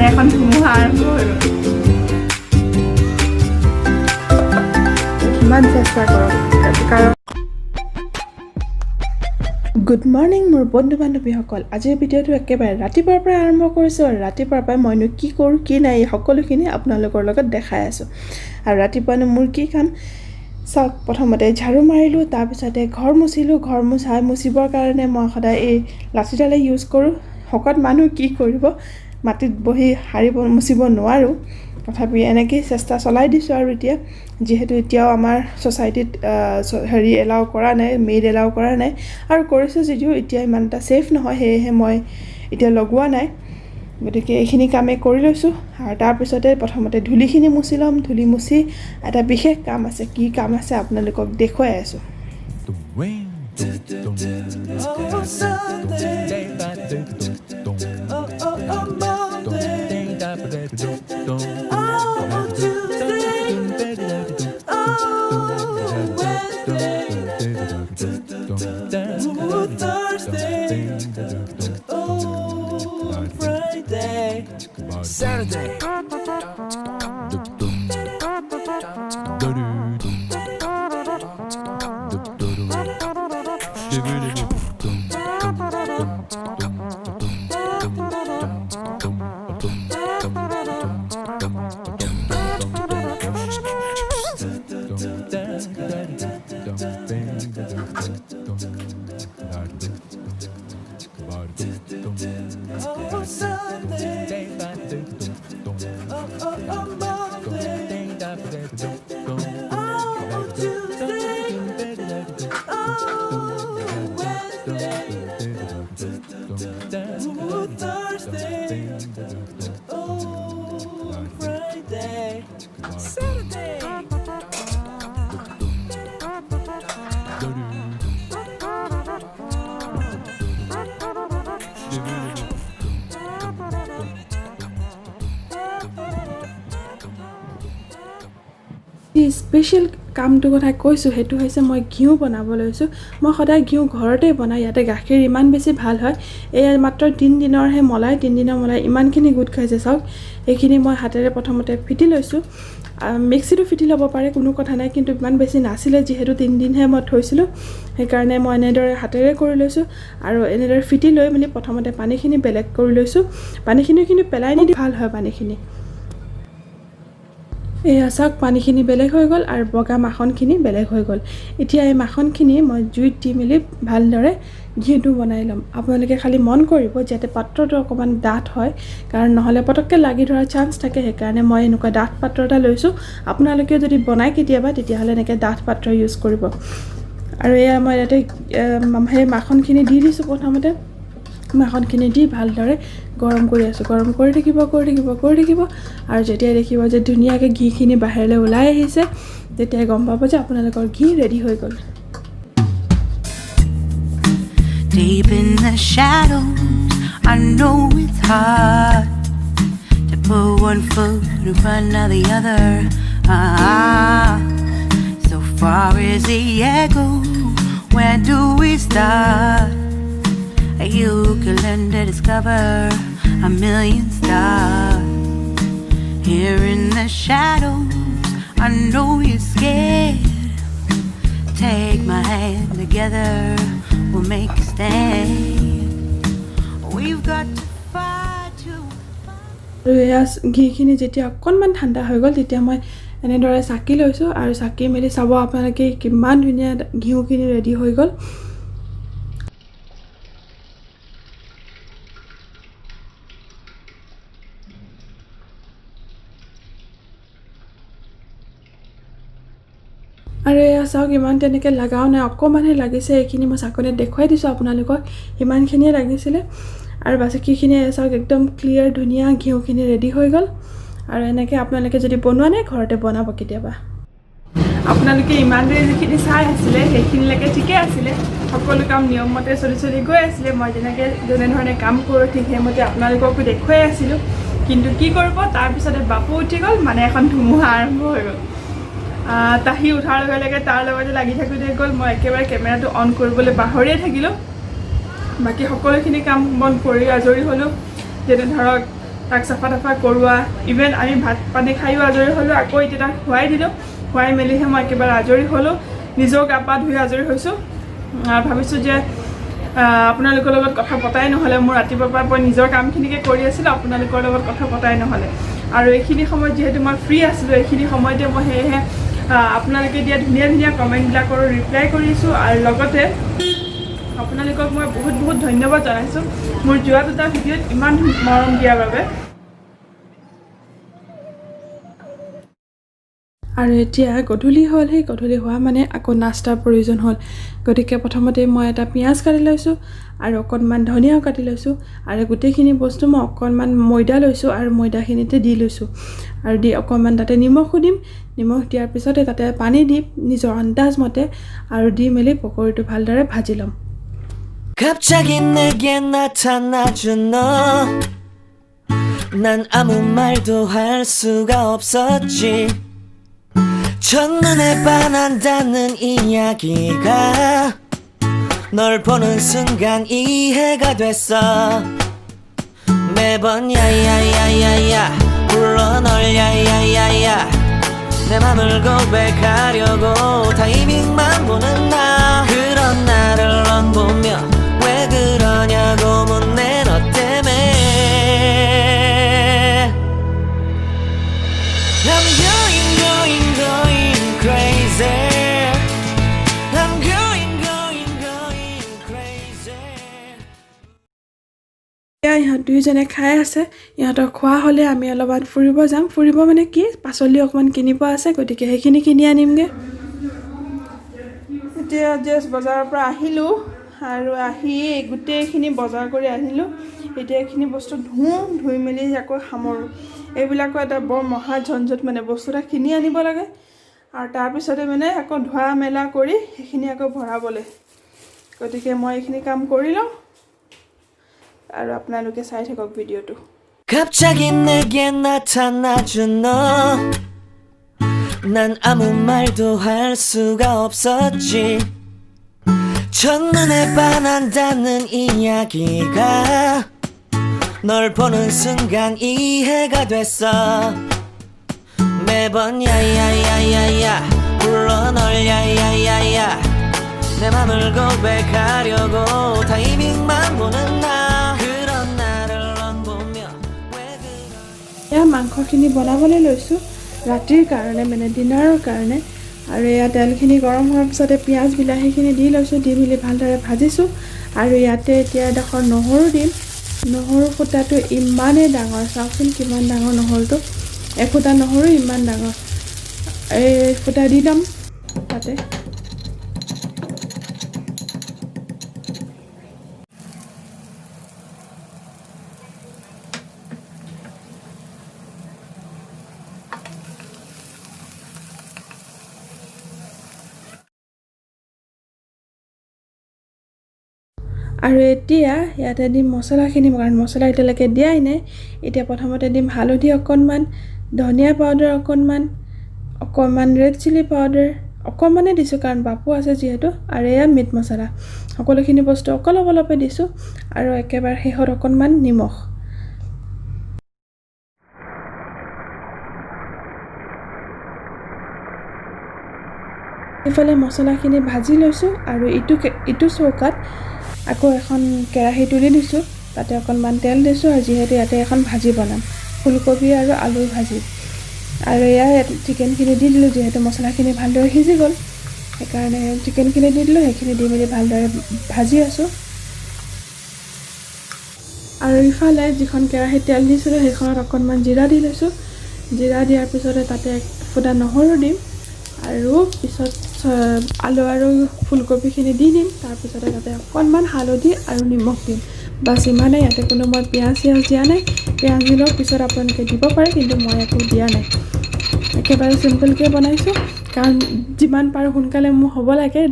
মানে এখন ধুমুহা আৰম্ভ হৈ গ'ল। কিমান চেষ্টা কৰক কাৰণ গুড মৰ্ণিং মোৰ বন্ধু বান্ধৱীসকল, আজিৰ ভিডিঅ'টো একেবাৰে ৰাতিপুৱাৰ পৰা আৰম্ভ কৰিছোঁ আৰু ৰাতিপুৱাৰ পৰাই মইনো কি কৰোঁ কি নাই এই সকলোখিনি আপোনালোকৰ লগত দেখাই আছোঁ। আৰু ৰাতিপুৱানো মোৰ কি কাম চাওক, প্ৰথমতে ঝাৰু মাৰিলোঁ, তাৰপিছতে ঘৰ মুচিলোঁ। ঘৰ মুচিবৰ কাৰণে মই সদায় এই লাঠিডালে ইউজ কৰোঁ। শকত মানুহ কি কৰিব, মাটিত বহি মুচিব নোৱাৰোঁ, তথাপি এনেকেই চেষ্টা চলাই দিছোঁ। আৰু এতিয়া যিহেতু এতিয়াও আমাৰ ছ'চাইটিত এলাউ কৰা নাই, মেইড এলাউ কৰা নাই, আৰু কৰিছোঁ যদিও এতিয়া ইমান এটা ছেফ নহয়, সেয়েহে মই এতিয়া লগোৱা নাই। গতিকে এইখিনি কামেই কৰি লৈছোঁ। আৰু তাৰপিছতে প্ৰথমতে ধূলিখিনি মুচি ল'ম। ধূলি মুচি এটা বিশেষ কাম আছে, কি কাম আছে আপোনালোকক দেখুৱাই আছোঁ। Saturday. স্পেচিয়েল কামটোৰ কথা কৈছোঁ, সেইটো হৈছে মই ঘিউ বনাব লৈছোঁ। মই সদায় ঘিউ ঘৰতে বনাওঁ, ইয়াতে গাখীৰ ইমান বেছি ভাল হয়। এয়া মাত্ৰ 3 দিনৰহে মলাই, 3 দিনৰ মলাই ইমানখিনি গোট খাইছে চাওক। এইখিনি মই হাতেৰে প্ৰথমতে ফিটি লৈছোঁ। মিক্সিটো ফিটি ল'ব পাৰে, কোনো কথা নাই, কিন্তু ইমান বেছি নাছিলে যিহেতু 3 দিনহে মই থৈছিলোঁ, সেইকাৰণে মই এনেদৰে হাতেৰে কৰি লৈছোঁ। আৰু এনেদৰে ফিটি লৈ মেলি প্ৰথমতে পানীখিনি বেলেগ কৰি লৈছোঁ। পানীখিনি কিন্তু পেলাই নিদি ভাল হয় পানীখিনি। এয়া চাওক, পানীখিনি বেলেগ হৈ গ'ল আৰু বগা মাখনখিনি বেলেগ হৈ গ'ল। এতিয়া এই মাখনখিনি মই জুইত দি মেলি ভালদৰে ঘিউটো বনাই ল'ম। আপোনালোকে খালি মন কৰিব যাতে পাত্ৰটো অকণমান ডাঠ হয়, কাৰণ নহ'লে পটককৈ লাগি ধৰাৰ চান্স থাকে। সেইকাৰণে মই এনেকুৱা ডাঠ পাত্ৰ এটা লৈছোঁ। আপোনালোকে যদি বনায় কেতিয়াবা, তেতিয়াহ'লে এনেকৈ ডাঠ পাত্ৰ ইউজ কৰিব। আৰু এয়া মই ইয়াতে সেই মাখনখিনি দি দিছোঁ। প্ৰথমতে মাখনখিনি দি ভালদৰে গৰম কৰি আছোঁ। গৰম কৰি থাকিব আৰু যেতিয়া দেখিব যে ধুনীয়াকৈ ঘিখিনি বাহিৰলৈ ওলাই আহিছে, তেতিয়া গম পাব যে আপোনালোকৰ ঘি ৰেডি হৈ গ'ল। Deep in the shadows, I know it's hard to put one foot in front of the other. So far as the echo, where do we start? You can learn to discover a million stars. Here in the shadows, I know you're scared. Take my hand together, we'll make a stand. We've got to fight to আৰু এয়া ঘিখিনি যেতিয়া অকণমান ঠাণ্ডা হৈ গ'ল, তেতিয়া মই এনেদৰে চাকি লৈছোঁ। আৰু চাকি মেলি চাব আপোনালোকে কিমান ধুনীয়া ঘিউখিনি ৰেডি হৈ গ'ল। আৰু এয়া চাওক, ইমান তেনেকৈ লগাও নাই, অকণমানহে লাগিছে। এইখিনি মই চাকনিত দেখুৱাই দিছোঁ আপোনালোকক, সিমানখিনিয়ে লাগিছিলে। আৰু বাকীখিনি চাওক একদম ক্লিয়াৰ ধুনীয়া ঘিউখিনি ৰেডি হৈ গ'ল। আৰু এনেকৈ আপোনালোকে যদি বনোৱা নাই, ঘৰতে বনাব কেতিয়াবা। আপোনালোকে ইমান দেৰি যিখিনি চাই আছিলে সেইখিনিলৈকে ঠিকে আছিলে, সকলো কাম নিয়মমতে চলি গৈ আছিলে। মই যেনেধৰণে কাম কৰোঁ ঠিক সেইমতে আপোনালোককো দেখুৱাই আছিলোঁ। কিন্তু কি কৰিব, তাৰপিছতে বাপু উঠি গ'ল, মানে এখন ধুমুহা আৰম্ভ হৈ গ'ল। তাহি উঠাৰ লগে লগে তাৰ লগতে লাগি থাকোঁতে গ'ল। মই একেবাৰে কেমেৰাটো অন কৰিবলৈ পাহৰিয়ে থাকিলোঁ। বাকী সকলোখিনি কাম বন কৰি আজৰি হ'লোঁ। যেনে ধৰক তাক চাফা তাফা কৰোৱা ইভেন আমি ভাত পানী খাইও আজৰি হ'লোঁ আকৌ এতিয়া তাক খুৱাই দিলোঁ খুৱাই মেলিহে মই একেবাৰে আজৰি হ'লোঁ নিজক গা পা ধুই আজৰি হৈছোঁ আৰু ভাবিছোঁ যে আপোনালোকৰ লগত কথা পতাই নহ'লে মোৰ ৰাতিপুৱাৰ পৰা মই নিজৰ কামখিনিকে কৰি আছিলোঁ আপোনালোকৰ লগত কথা পতাই নহ'লে আৰু এইখিনি সময়ত যিহেতু মই ফ্ৰী আছিলোঁ এইখিনি সময়তে মই সেয়েহে আপোনালোকে দিয়া ধুনীয়া ধুনীয়া কমেণ্টবিলাকৰো ৰিপ্লাই কৰিছোঁ আৰু লগতে আপোনালোকক মই বহুত বহুত ধন্যবাদ জনাইছোঁ মোৰ যোৱা দুটা ভিডিঅ'ত ইমান মৰম দিয়াৰ বাবে আৰু এতিয়া গধূলি হ'ল সেই গধূলি হোৱা মানে আকৌ নাস্তাৰ প্ৰয়োজন হ'ল গতিকে প্ৰথমতে মই এটা পিঁয়াজ কাটি লৈছোঁ আৰু অকণমান ধনিয়াও কাটি লৈছোঁ আৰু গোটেইখিনি বস্তু মই অকণমান ময়দা লৈছোঁ আৰু ময়দাখিনিতে দি লৈছোঁ আৰু দি অকণমান তাতে নিমখো দিম নিমখ দিয়াৰ পিছতে তাতে পানী দিম নিজৰ আন্দাজ মতে আৰু দি মেলি পকৰীটো ভালদৰে ভাজি ল'ম 갑자기 내게 나타나준 너 난 아무 말도 할 수가 없었지 첫눈에 반한다는 이야기가 널 보는 순간 이해가 됐어 매번 야야야야야 불러 널 야야야야 내 맘을 고백하려고 타이밍만 보는 나 그런 나를 넌 보며 왜 그러냐고 묻네 너 때문에 I'm going crazy I'm going crazy এতিয়া ইহঁত দুয়োজনে খাই আছে ইহঁতক খোৱা হ'লে আমি অলপমান ফুৰিব যাম ফুৰিব মানে কি পাচলি অকণমান কিনিব আছে গতিকে সেইখিনি কিনি আনিমগৈ এতিয়া জাষ্ট বজাৰৰ পৰা আহিলোঁ আৰু আহি গোটেইখিনি বজাৰ কৰি আহিলোঁ এতিয়া এইখিনি বস্তু ধুই মেলি আকৌ সামৰোঁ এইবিলাকো এটা বৰ মহা ঝঞ্ঝট মানে বস্তু এটা কিনি আনিব লাগে আৰু তাৰপিছতে মানে আকৌ ধোৱা মেলা কৰি সেইখিনি আকৌ ভৰাবলৈ গতিকে মই এইখিনি কাম কৰি লওঁ আৰু আপোনালোকে চাই থাকক ভিডিঅ'টো 갑자기 내게 나타나준 너 난 아무 말도 할 수가 없었지 첫눈에 반한다는 이야기가 널 보는 순간 이해가 됐어 매번 야야야야야 불러 널 야야야야 내 맘을 고백하려고 타이밍만 보는 나 그런 나를 넌 보며 왜 그러 এয়া মাংসখিনি বনাবলৈ লৈছোঁ ৰাতিৰ কাৰণে মানে ডিনাৰৰ কাৰণে আৰু এয়া তেলখিনি গৰম হোৱাৰ পিছতে পিঁয়াজ বিলাহীখিনি দি লৈছোঁ দি মেলি ভালদৰে ভাজিছোঁ আৰু ইয়াতে এতিয়া এডোখৰ নহৰু দিম নহৰু ফুটাটো ইমানেই ডাঙৰ চাওকচোন কিমান ডাঙৰ নহৰুটো এফুটা নহৰু ইমান ডাঙৰ এই ফুটা দি দিম তাতে আৰু এতিয়া ইয়াতে দিম মছলাখিনি কাৰণ মছলা এতিয়ালৈকে দিয়াই নাই এতিয়া প্ৰথমতে দিম হালধি অকণমান ধনিয়া পাউডাৰ অকণমান ৰেড চিলি পাউডাৰ অকণমানে দিছোঁ কাৰণ বাপু আছে যিহেতু আৰু এয়া মিট মছলা সকলোখিনি বস্তু অলপ অলপে দিছোঁ আৰু একেবাৰে শেষত অকণমান নিমখ ইফালে মছলাখিনি ভাজি লৈছোঁ আৰু ইটো চৌকাত আকৌ এখন কেৰাহী তুলি দিছোঁ তাতে অকণমান তেল দিছোঁ আৰু যিহেতু ইয়াতে এখন ভাজি বনাম ফুলকবি আৰু আলুৰ ভাজি আৰু এয়া চিকেনখিনি দি দিলোঁ যিহেতু মছলাখিনি ভালদৰে সিজি গ'ল সেইকাৰণে চিকেনখিনি দি দিলোঁ সেইখিনি দি মেলি ভালদৰে ভাজি আছোঁ আৰু ইফালে যিখন কেৰাহীত তেল দিছিলোঁ সেইখনত অকণমান জিৰা দি লৈছোঁ জিৰা দিয়াৰ পিছতে তাতে ফুটা নহৰু দিম আৰু পিছত আলু আৰু ফুলকবিখিনি দি দিম তাৰপিছতে তাতে অকণমান হালধি আৰু নিমখ দিম বাছ ইমানেই ইয়াতে কোনো মই পিঁয়াজ দিয়া নাই পিঁয়াজ দিলেও পিছত আপোনালোকে দিব পাৰে কিন্তু মই একো দিয়া নাই একেবাৰে চিম্পলকৈ বনাইছোঁ কাৰণ যিমান পাৰোঁ সোনকালে মোৰ হ'ব লাগে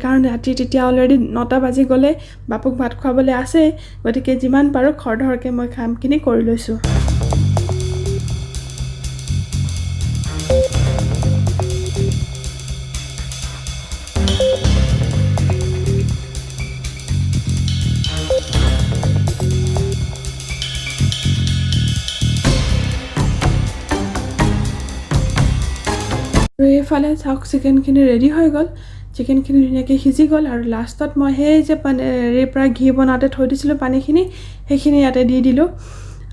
কাৰণ ৰাতি তেতিয়া অলৰেডি 9টা বাজি গ'লে বাপুক ভাত খুৱাবলৈ আছে গতিকে যিমান পাৰোঁ খৰধৰকৈ মই কামখিনি কৰি লৈছোঁ আৰু এইফালে চাওক চিকেনখিনি ৰেডি হৈ গ'ল চিকেনখিনি ধুনীয়াকৈ সিজি গ'ল আৰু লাষ্টত মই সেই যে হেৰিৰ পৰা ঘি বনাওঁতে থৈ দিছিলোঁ পানীখিনি সেইখিনি ইয়াতে দি দিলোঁ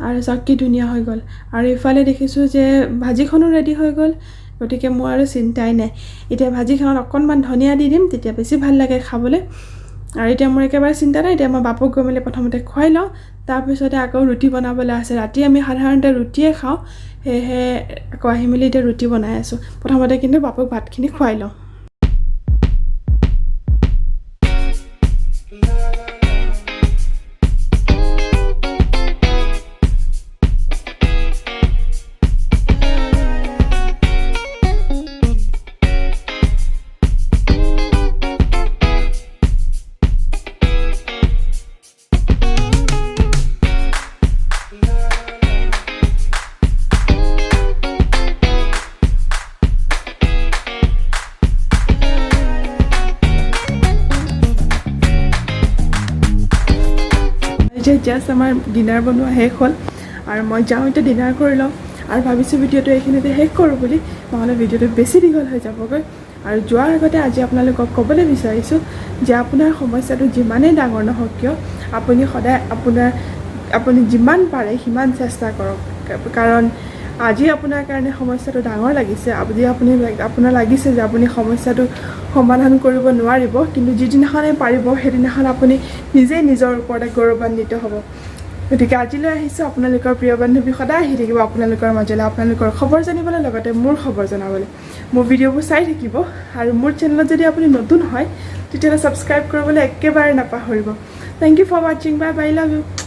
আৰু চাওক কি ধুনীয়া হৈ গ'ল আৰু ইফালে দেখিছোঁ যে ভাজিখনো ৰেডি হৈ গ'ল গতিকে মোৰ আৰু চিন্তাই নাই এতিয়া ভাজিখনত অকণমান ধনিয়া দি দিম তেতিয়া বেছি ভাল লাগে খাবলৈ আৰু এতিয়া মোৰ একেবাৰে চিন্তা নাই এতিয়া মই বাপক গৈ মেলি প্ৰথমতে খুৱাই লওঁ তাৰপিছতে আকৌ ৰুটি বনাবলৈ আছে ৰাতি আমি সাধাৰণতে ৰুটিয়ে খাওঁ সেয়েহে আকৌ আহি মেলি এতিয়া ৰুটি বনাই আছোঁ প্ৰথমতে কিন্তু বাপক ভাতখিনি খুৱাই লওঁ জাষ্ট আমাৰ ডিনাৰ বনোৱা শেষ হ'ল আৰু মই যাওঁ এতিয়া ডিনাৰ কৰি লওঁ আৰু ভাবিছোঁ ভিডিঅ'টো এইখিনিতে শেষ কৰোঁ বুলি নহ'লে ভিডিঅ'টো বেছি দীঘল হৈ যাবগৈ আৰু যোৱাৰ আগতে আজি আপোনালোকক ক'বলৈ বিচাৰিছোঁ যে আপোনাৰ সমস্যাটো যিমানেই ডাঙৰ নহওক কিয় আপুনি সদায় আপুনি যিমান পাৰে সিমান চেষ্টা কৰক কাৰণ আজি আপোনাৰ কাৰণে সমস্যাটো ডাঙৰ লাগিছে আজি আপোনাৰ লাগিছে যে আপুনি সমস্যাটো সমাধান কৰিব নোৱাৰিব কিন্তু যিদিনাখনে পাৰিব সেইদিনাখন আপুনি নিজেই নিজৰ ওপৰতে গৌৰৱান্বিত হ'ব গতিকে আজিলৈ আহিছোঁ আপোনালোকৰ প্ৰিয় বান্ধৱী সদায় আহি থাকিব আপোনালোকৰ মাজলৈ আপোনালোকৰ খবৰ জানিবলৈ লগতে মোৰ খবৰ জনাবলৈ মোৰ ভিডিঅ'বোৰ চাই থাকিব আৰু মোৰ চেনেলত যদি আপুনি নতুন হয় তেতিয়াহ'লে ছাবস্ক্ৰাইব কৰিবলৈ একেবাৰে নাপাহৰিব থেংক ইউ ফৰ ৱাচিং বাই বাই লাভ ইউ